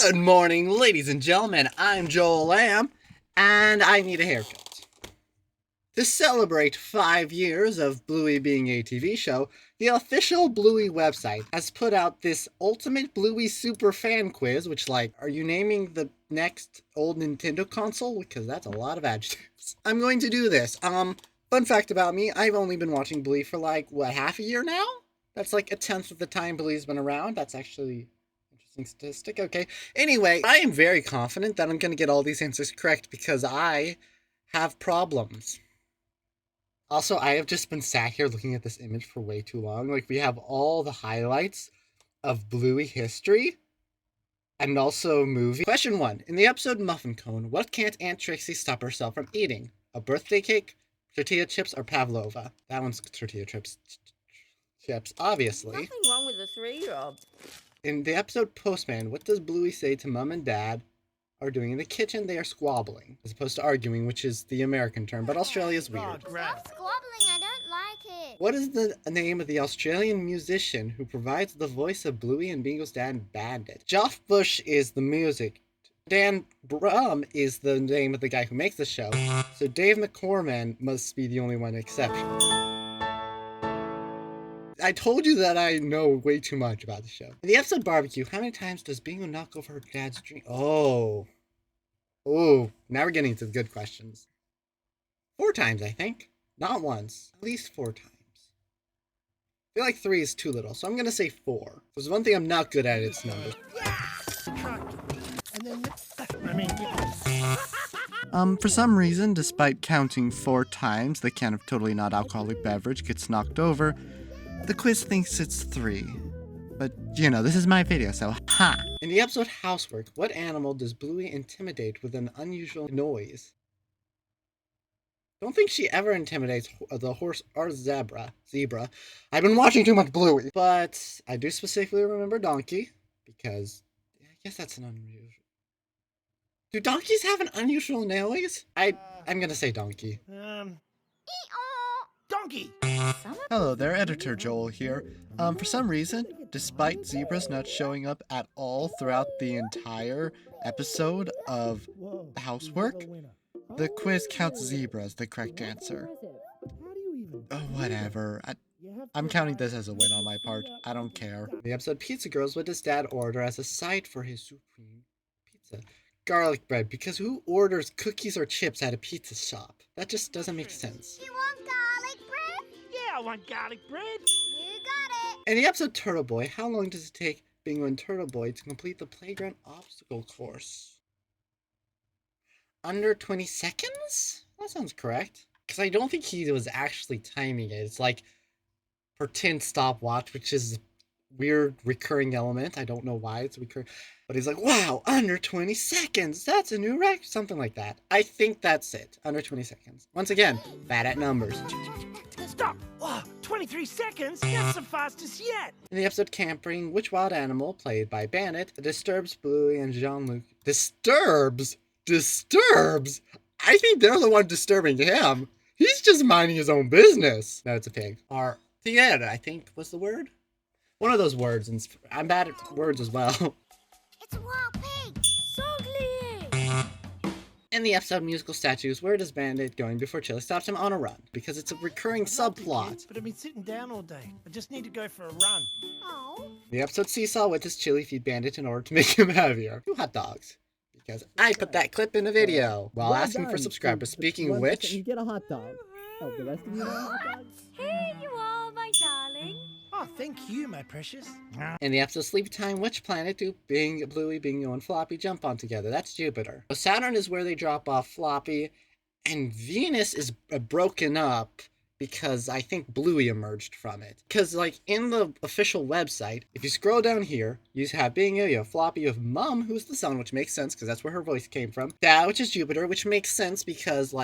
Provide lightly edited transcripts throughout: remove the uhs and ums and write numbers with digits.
Good morning, ladies and gentlemen. I'm Joel Lamb, and I need a haircut. To celebrate 5 years of Bluey being a TV show, the official Bluey website has put out this ultimate Bluey Super Fan Quiz, which, are you naming the next old Nintendo console? Because that's a lot of adjectives. I'm going to do this. Fun fact about me, I've only been watching Bluey for, half a year now? That's a tenth of the time Bluey's been around. That's actually interesting statistic. Okay. Anyway, I am very confident that I'm going to get all these answers correct because I have problems. Also, I have just been sat here looking at this image for way too long. We have all the highlights of Bluey history and also movie. Question 1. In the episode Muffin Cone, what can't Aunt Trixie stop herself from eating? A birthday cake, tortilla chips, or pavlova? That one's tortilla chips, obviously. Nothing wrong with a 3-year-old. In the episode Postman, what does Bluey say to Mom and Dad are doing in the kitchen? They are squabbling, as opposed to arguing, which is the American term, but Australia's weird. Stop squabbling, I don't like it. What is the name of the Australian musician who provides the voice of Bluey and Bingo's dad, Bandit? Joff Bush is the music. Dan Brum is the name of the guy who makes the show, so Dave McCorman must be the only one exception. I told you that I know way too much about the show. In the episode Barbecue, how many times does Bingo knock over her dad's drink? Oh, now we're getting to the good questions. 4 times, I think. Not once. At least 4 times. I feel like 3 is too little, so I'm gonna say 4. There's one thing I'm not good at, it's numbers. For some reason, despite counting 4 times, the can of totally not alcoholic beverage gets knocked over. The quiz thinks it's 3. But, this is my video, so ha! In the episode Housework, what animal does Bluey intimidate with an unusual noise? Don't think she ever intimidates the horse or zebra. I've been watching too much Bluey. But I do specifically remember Donkey, because I guess that's an unusual... Do donkeys have an unusual noise? I'm gonna say donkey. Donkey! Hello there, Editor Joel here. For some reason, despite zebras not showing up at all throughout the entire episode of Housework, the quiz counts zebra as the correct answer. Oh, whatever. I'm counting this as a win on my part. I don't care. The episode Pizza Girls, what does Dad order as a side for his supreme pizza? Garlic bread, because who orders cookies or chips at a pizza shop? That just doesn't make sense. You want garlic bread? Yeah, I want garlic bread. You got it. In the episode Turtle Boy, how long does it take Bingo and Turtle Boy to complete the playground obstacle course? Under 20 seconds? That sounds correct. Because I don't think he was actually timing it. It's like pretend stopwatch, which is a weird recurring element. I don't know why it's recurring. But he's like, wow, under 20 seconds. That's a new record. Something like that. I think that's it. Under 20 seconds. Once again, bad at numbers. Stop! Oh, 23 seconds? That's the fastest yet! In the episode Camping, which wild animal, played by Bandit, disturbs Bluey and Jean-Luc? Disturbs? I think they're the one disturbing him. He's just minding his own business. No, it's a pig. Or tierra, I think was the word. One of those words, and I'm bad at words as well. It's a wild pig. Sogly. In the episode Musical Statues, where does Bandit going before Chili stops him on a run? Because it's a recurring subplot. But I've been sitting down all day. I just need to go for a run. Oh. The episode Seesaw, what does Chili feed Bandit in order to make him heavier? 2 hot dogs. Because I put that clip in a video while asking for subscribers. Speaking of which... You get a hot dog. Oh, the rest of you want a hot dog? Here you are, my darling. Oh, thank you, my precious. In the episode Sleep Time, which planet do Bluey, Bingo, and Floppy jump on together? That's Jupiter. So Saturn is where they drop off Floppy, and Venus is broken up because I think Bluey emerged from it. Because, in the official website, if you scroll down here, you have Bingo, you have Floppy, you have Mum, who's the sun, which makes sense because that's where her voice came from. Dad, which is Jupiter, which makes sense because,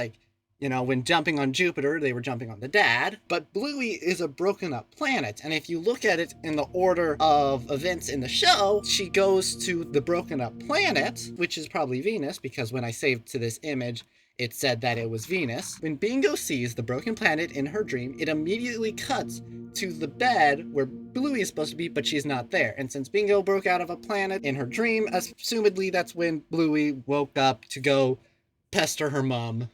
when jumping on Jupiter, they were jumping on the dad. But Bluey is a broken up planet. And if you look at it in the order of events in the show, she goes to the broken up planet, which is probably Venus, because when I saved to this image, it said that it was Venus. When Bingo sees the broken planet in her dream, it immediately cuts to the bed where Bluey is supposed to be, but she's not there. And since Bingo broke out of a planet in her dream, assumedly that's when Bluey woke up to go pester her mom.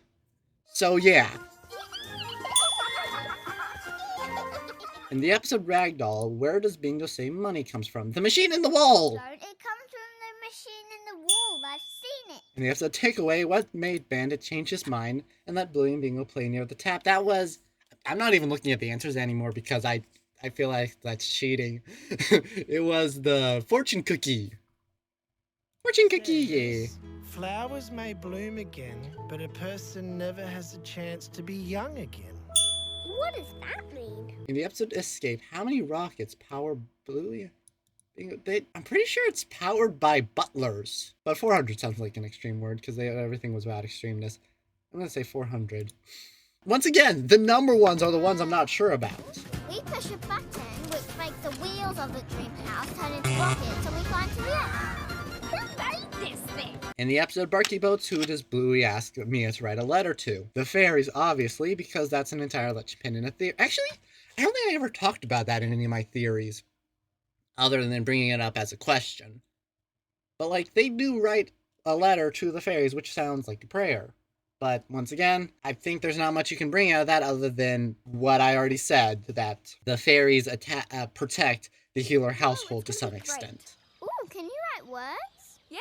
So yeah. In the episode Ragdoll, where does Bingo say money comes from? The machine in the wall! Don't it comes from the machine in the wall? I've seen it. In the episode Takeaway, what made Bandit change his mind and let Bluey and Bingo play near the tap? That was... I'm not even looking at the answers anymore because I feel like that's cheating. It was the fortune cookie. Fortune cookie! Yes. Flowers may bloom again, but a person never has a chance to be young again. What does that mean? In the episode Escape, how many rockets power Bluey? I'm pretty sure it's powered by butlers. But 400 sounds like an extreme word because everything was about extremeness. I'm going to say 400. Once again, the number ones are the ones I'm not sure about. We push a button which makes the wheels of the dream house turn into rockets and we climb to the end. Who made this thing? In the episode Barky Boats, who does Bluey ask Mia to write a letter to? The fairies, obviously, because that's an entire linchpin in a theory. Actually, I don't think I ever talked about that in any of my theories, other than bringing it up as a question. But, like, they do write a letter to the fairies, which sounds like a prayer. But, once again, I think there's not much you can bring out of that other than what I already said, that the fairies protect the Healer household to some extent. Ooh, can you write words? Yeah.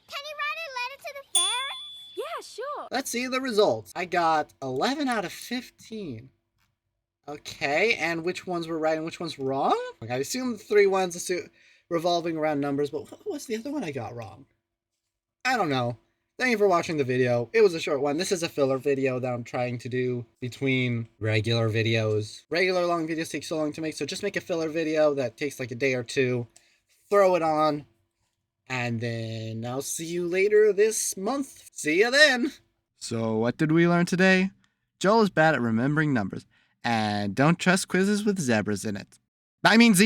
Can you write a letter to the fairies? Yeah, sure. Let's see the results. I got 11 out of 15. Okay, and which ones were right and which ones wrong? I assume the 3 ones revolving around numbers, but what was the other one I got wrong? I don't know. Thank you for watching the video. It was a short one. This is a filler video that I'm trying to do between regular videos. Regular long videos take so long to make, so just make a filler video that takes like a day or two. Throw it on. And then I'll see you later this month. See ya then! So what did we learn today? Joel is bad at remembering numbers. And don't trust quizzes with zebras in it. I mean zebras.